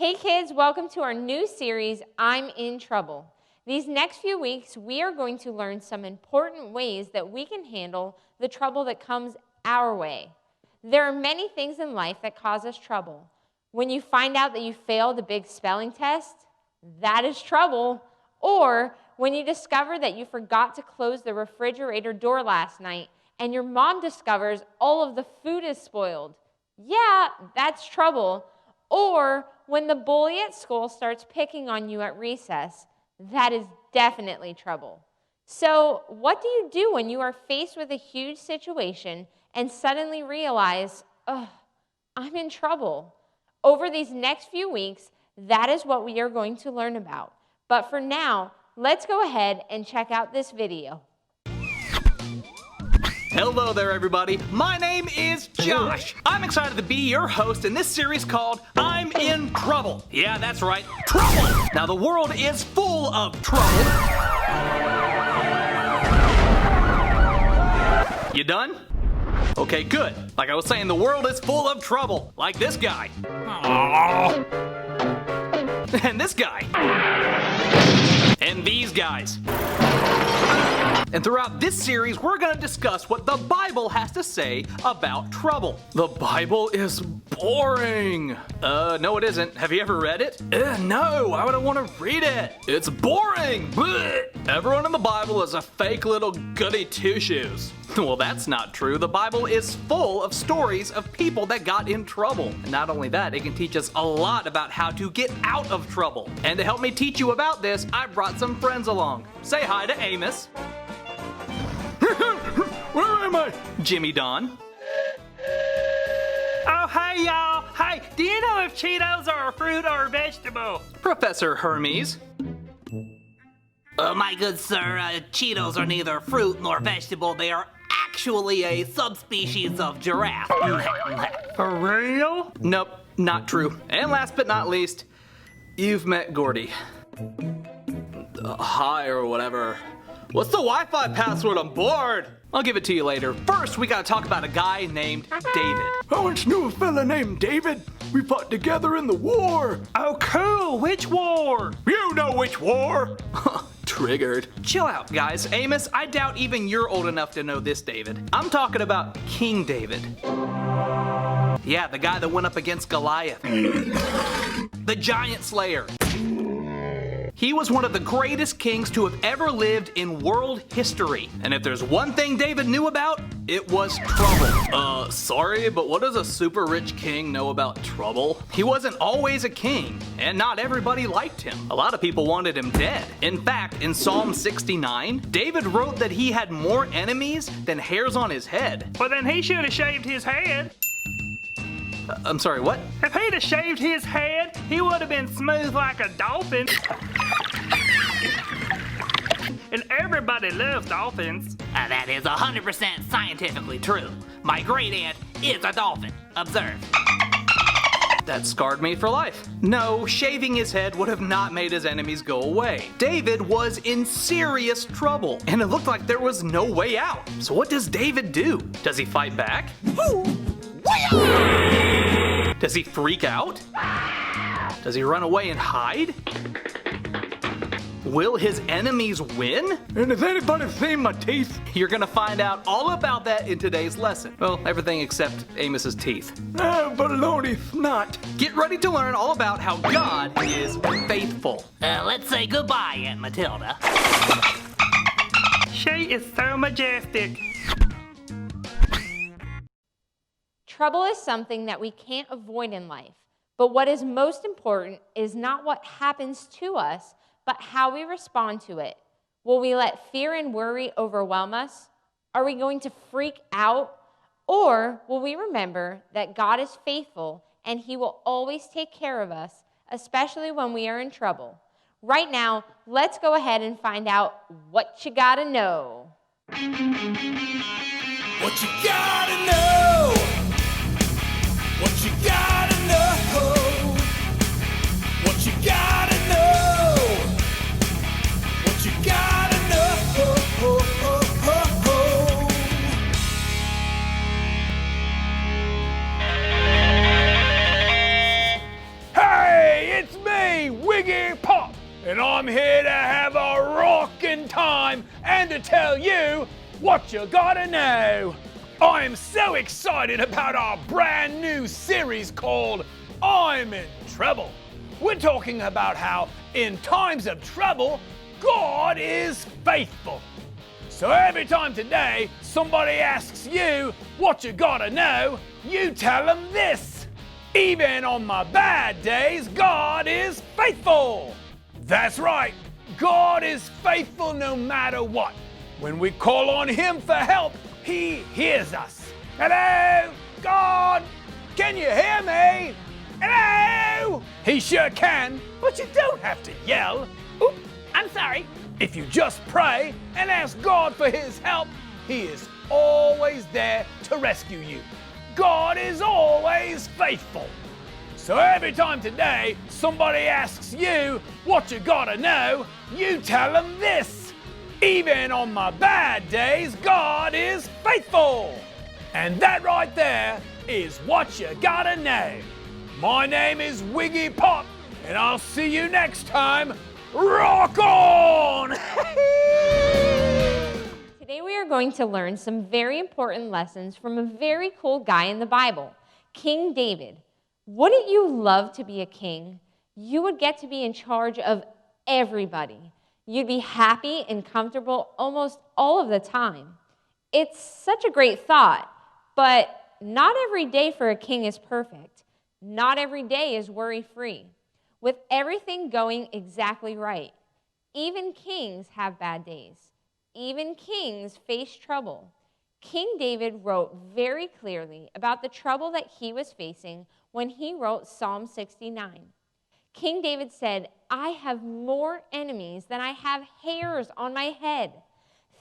Hey kids, welcome to our new series, I'm in Trouble. These next few weeks, we are going to learn some important ways that we can handle the trouble that comes our way. There are many things in life that cause us trouble. When you find out that you failed a big spelling test, that is trouble. Or when you discover that you forgot to close the refrigerator door last night and your mom discovers all of the food is spoiled. Yeah, that's trouble. Or when the bully at school starts picking on you at recess, that is definitely trouble. So what do you do when you are faced with a huge situation and suddenly realize, oh, I'm in trouble? Over these next few weeks, that is what we are going to learn about. But for now, let's go ahead and check out this video. Hello there, everybody. My name is Josh. I'm excited to be your host in this series called I'm in Trouble. Yeah, that's right, trouble. Now, the world is full of trouble. You done? Okay, good. Like I was saying, the world is full of trouble. Like this guy. Aww. And this guy. And these guys. And throughout this series, we're going to discuss what the Bible has to say about trouble. The Bible is boring. No it isn't. Have you ever read it? No, why would I want to read it? It's boring. Blech. Everyone in the Bible is a fake little goody two-shoes. Well, that's not true. The Bible is full of stories of people that got in trouble. And not only that, it can teach us a lot about how to get out of trouble. And to help me teach you about this, I brought some friends along. Say hi to Amos. Where am I? Jimmy Don. Oh, hey, y'all. Hey, do you know if Cheetos are a fruit or a vegetable? Professor Hermes. My good sir, Cheetos are neither fruit nor vegetable. They are actually a subspecies of giraffe. For real? Nope, not true. And last but not least, you've met Gordy. Hi or whatever. What's the Wi-Fi password? I'm bored. I'll give it to you later. First, we gotta talk about a guy named David. I once knew a fella named David. We fought together in the war. Oh, cool. Which war? You know which war. Triggered. Chill out, guys. Amos, I doubt even you're old enough to know this David. I'm talking about King David. Yeah, the guy that went up against Goliath. The giant slayer. He was one of the greatest kings to have ever lived in world history. And if there's one thing David knew about, it was trouble. Sorry, but what does a super rich king know about trouble? He wasn't always a king, and not everybody liked him. A lot of people wanted him dead. In fact, in Psalm 69, David wrote that he had more enemies than hairs on his head. Well, then he should have shaved his head. I'm sorry, what? If he'd have shaved his head, he would have been smooth like a dolphin. And everybody loves dolphins. That is 100% scientifically true. My great aunt is a dolphin. Observe. That scarred me for life. No, shaving his head would have not made his enemies go away. David was in serious trouble, and it looked like there was no way out. So what does David do? Does he fight back? Does he freak out? Does he run away and hide? Will his enemies win? And has anybody seen my teeth? You're gonna find out all about that in today's lesson. Well, everything except Amos's teeth. Baloney snot. Get ready to learn all about how God is faithful. Let's say goodbye, Aunt Matilda. She is so majestic. Trouble is something that we can't avoid in life. But what is most important is not what happens to us, but how we respond to it. Will we let fear and worry overwhelm us? Are we going to freak out? Or will we remember that God is faithful and He will always take care of us, especially when we are in trouble? Right now, let's go ahead and find out what you gotta know. What you gotta know? What you gotta know? What you gotta know? What you gotta know? Hey, to tell you what you gotta know. I am so excited about our brand new series called I'm in Trouble. We're talking about how in times of trouble, God is faithful. So every time today somebody asks you what you gotta know, you tell them this: even on my bad days, God is faithful. That's right, God is faithful no matter what. When we call on Him for help, He hears us. Hello, God, can you hear me? Hello? He sure can, but you don't have to yell. Oop, I'm sorry. If you just pray and ask God for His help, He is always there to rescue you. God is always faithful. So every time today somebody asks you what you gotta know, you tell them this: even on my bad days, God is faithful. And that right there is what you gotta know. My name is Wiggy Pop, and I'll see you next time. Rock on! Today we are going to learn some very important lessons from a very cool guy in the Bible, King David. Wouldn't you love to be a king? You would get to be in charge of everybody. You'd be happy and comfortable almost all of the time. It's such a great thought, but not every day for a king is perfect. Not every day is worry-free, with everything going exactly right. Even kings have bad days. Even kings face trouble. King David wrote very clearly about the trouble that he was facing when he wrote Psalm 69. King David said, "I have more enemies than I have hairs on my head.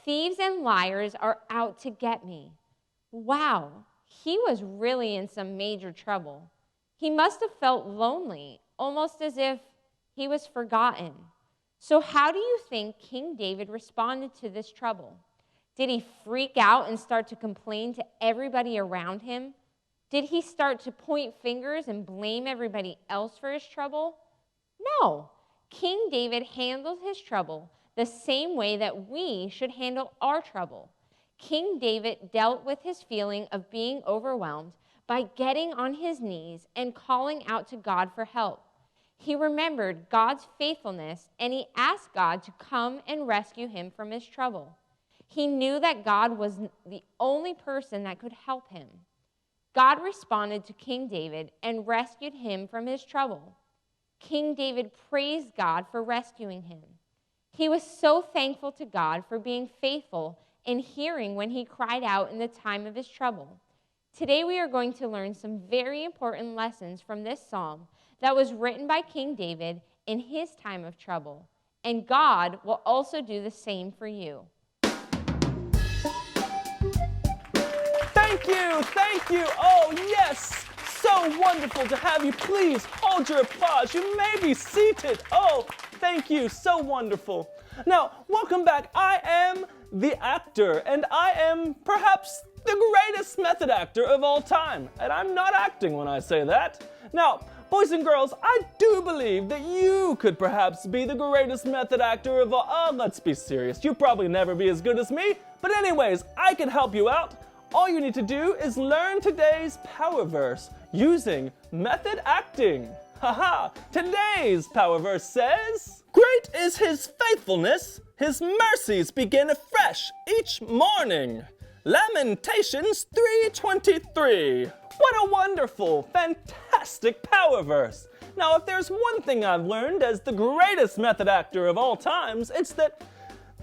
Thieves and liars are out to get me." Wow, he was really in some major trouble. He must have felt lonely, almost as if he was forgotten. So how do you think King David responded to this trouble? Did he freak out and start to complain to everybody around him? Did he start to point fingers and blame everybody else for his trouble? No. King David handled his trouble the same way that we should handle our trouble. King David dealt with his feeling of being overwhelmed by getting on his knees and calling out to God for help. He remembered God's faithfulness and he asked God to come and rescue him from his trouble. He knew that God was the only person that could help him. God responded to King David and rescued him from his trouble. King David praised God for rescuing him. He was so thankful to God for being faithful and hearing when he cried out in the time of his trouble. Today we are going to learn some very important lessons from this psalm that was written by King David in his time of trouble. And God will also do the same for you. Thank you, thank you. Oh, yes, so wonderful to have you. Please hold your applause. You may be seated. Oh, thank you, so wonderful. Now, welcome back. I am the actor, and I am perhaps the greatest method actor of all time. And I'm not acting when I say that. Now, boys and girls, I do believe that you could perhaps be the greatest method actor of all. Oh, let's be serious. You'll probably never be as good as me. But anyways, I can help you out. All you need to do is learn today's power verse using method acting. Haha, today's power verse says, "Great is his faithfulness, his mercies begin afresh each morning." Lamentations 3:23. What a wonderful, fantastic power verse. Now, if there's one thing I've learned as the greatest method actor of all times, it's that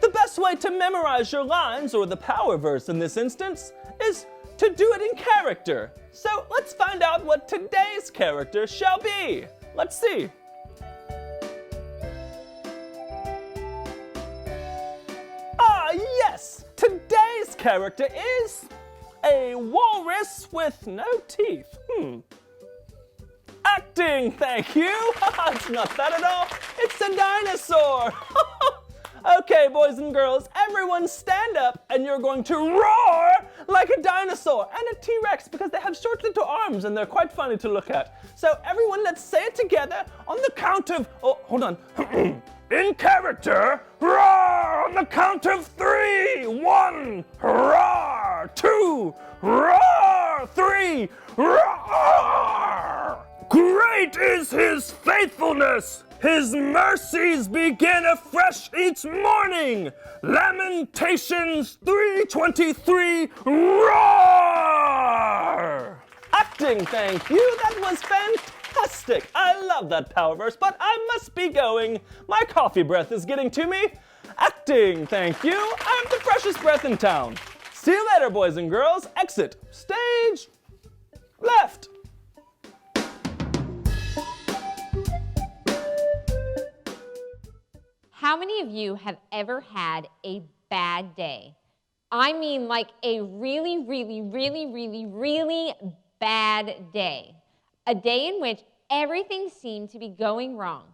the best way to memorize your lines, or the power verse in this instance, is to do it in character. So let's find out what today's character shall be. Let's see. Ah, yes! Today's character is a walrus with no teeth. Acting, thank you. It's not that at all. It's a dinosaur. Okay, boys and girls, everyone stand up and you're going to roar like a dinosaur and a T-Rex because they have short little arms and they're quite funny to look at. So everyone, let's say it together on the count of, oh, hold on. In character, roar! on the count of 3. 1, roar. 2, roar. 3, roar. Great is his faithfulness. His mercies begin afresh each morning. Lamentations 3:23, roar. Acting, thank you. That was fantastic. I love that power verse, but I must be going. My coffee breath is getting to me. Acting, thank you. I'm the freshest breath in town. See you later, boys and girls. Exit. Stage left. How many of you have ever had a bad day? I mean like a really, really, really, really, really bad day. A day in which everything seemed to be going wrong.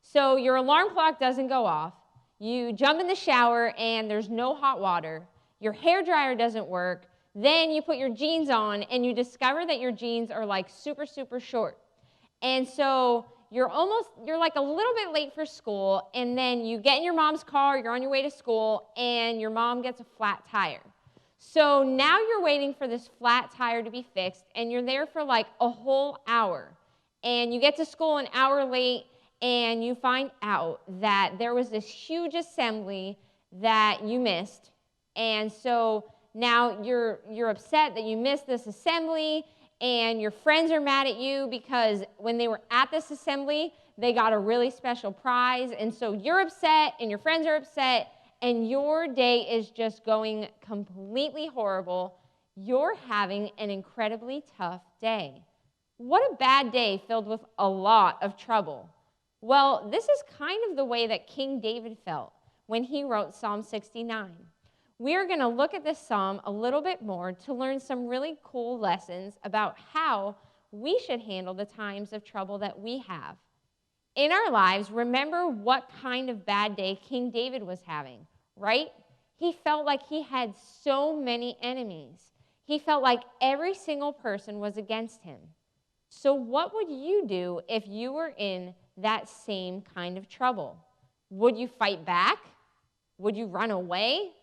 So your alarm clock doesn't go off, you jump in the shower and there's no hot water, your hair dryer doesn't work, then you put your jeans on and you discover that your jeans are like super, super short. And so you're like a little bit late for school, and then you get in your mom's car, you're on your way to school, and your mom gets a flat tire. So now you're waiting for this flat tire to be fixed, and you're there for like a whole hour. And you get to school an hour late, and you find out that there was this huge assembly that you missed. And so now you're upset that you missed this assembly, and your friends are mad at you because when they were at this assembly, they got a really special prize. And so you're upset, and your friends are upset, and your day is just going completely horrible. You're having an incredibly tough day. What a bad day filled with a lot of trouble. Well, this is kind of the way that King David felt when he wrote Psalm 69. We're going to look at this psalm a little bit more to learn some really cool lessons about how we should handle the times of trouble that we have. In our lives, remember what kind of bad day King David was having, right? He felt like he had so many enemies. He felt like every single person was against him. So what would you do if you were in that same kind of trouble? Would you fight back? Would you run away?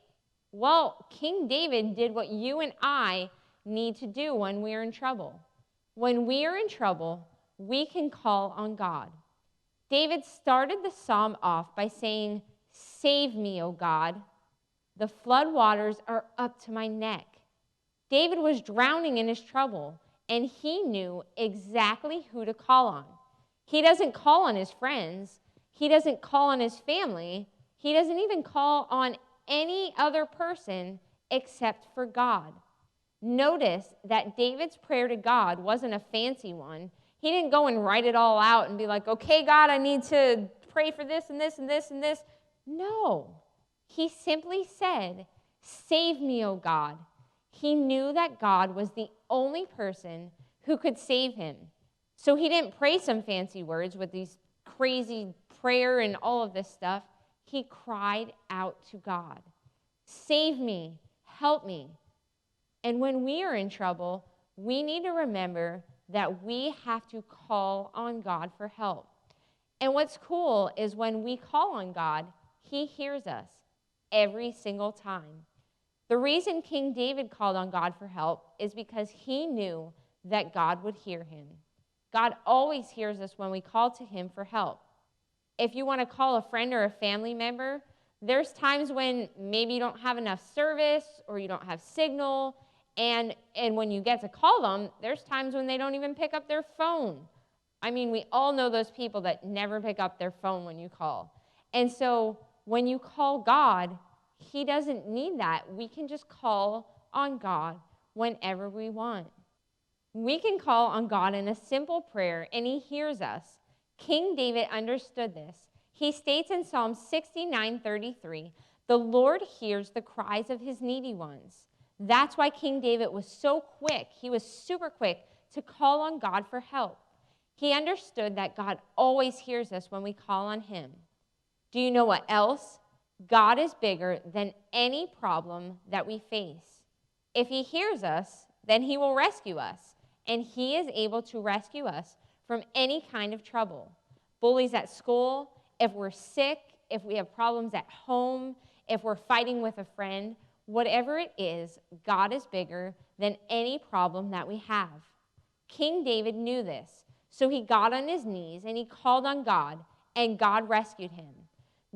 Well, King David did what you and I need to do when we're in trouble. When we are in trouble, we can call on God. David started the psalm off by saying, "Save me, O God. The flood waters are up to my neck." David was drowning in his trouble, and he knew exactly who to call on. He doesn't call on his friends. He doesn't call on his family. He doesn't even call on any other person except for God. Notice that David's prayer to God wasn't a fancy one. He didn't go and write it all out and be like, "Okay, God, I need to pray for this and this and this and this." No. He simply said, "Save me, O God." He knew that God was the only person who could save him. So he didn't pray some fancy words with these crazy prayer and all of this stuff. He cried out to God, "Save me, help me." And when we are in trouble, we need to remember that we have to call on God for help. And what's cool is when we call on God, he hears us every single time. The reason King David called on God for help is because he knew that God would hear him. God always hears us when we call to him for help. If you want to call a friend or a family member, there's times when maybe you don't have enough service or you don't have signal, and when you get to call them, there's times when they don't even pick up their phone. I mean, we all know those people that never pick up their phone when you call. And so when you call God, he doesn't need that. We can just call on God whenever we want. We can call on God in a simple prayer, and he hears us. King David understood this. He states in Psalm 69:33, "The Lord hears the cries of his needy ones." That's why King David was so quick. He was super quick to call on God for help. He understood that God always hears us when we call on him. Do you know what else? God is bigger than any problem that we face. If he hears us, then he will rescue us, and he is able to rescue us from any kind of trouble. Bullies at school, if we're sick, if we have problems at home, if we're fighting with a friend, whatever it is, God is bigger than any problem that we have. King David knew this, so he got on his knees and he called on God, and God rescued him.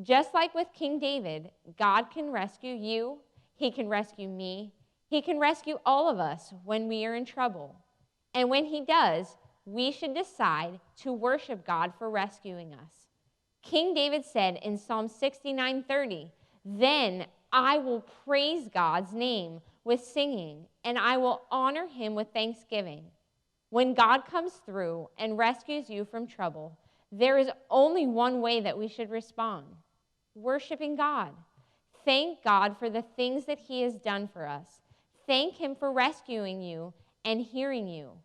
Just like with King David, God can rescue you, he can rescue me, he can rescue all of us when we are in trouble. And when he does, we should decide to worship God for rescuing us. King David said in Psalm 69:30, "Then I will praise God's name with singing, and I will honor him with thanksgiving." When God comes through and rescues you from trouble, there is only one way that we should respond: worshiping God. Thank God for the things that he has done for us. Thank him for rescuing you and hearing you.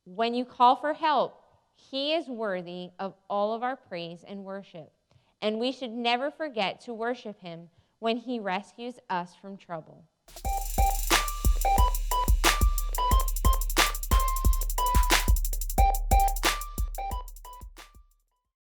When you call for help, he is worthy of all of our praise and worship. And we should never forget to worship him when he rescues us from trouble.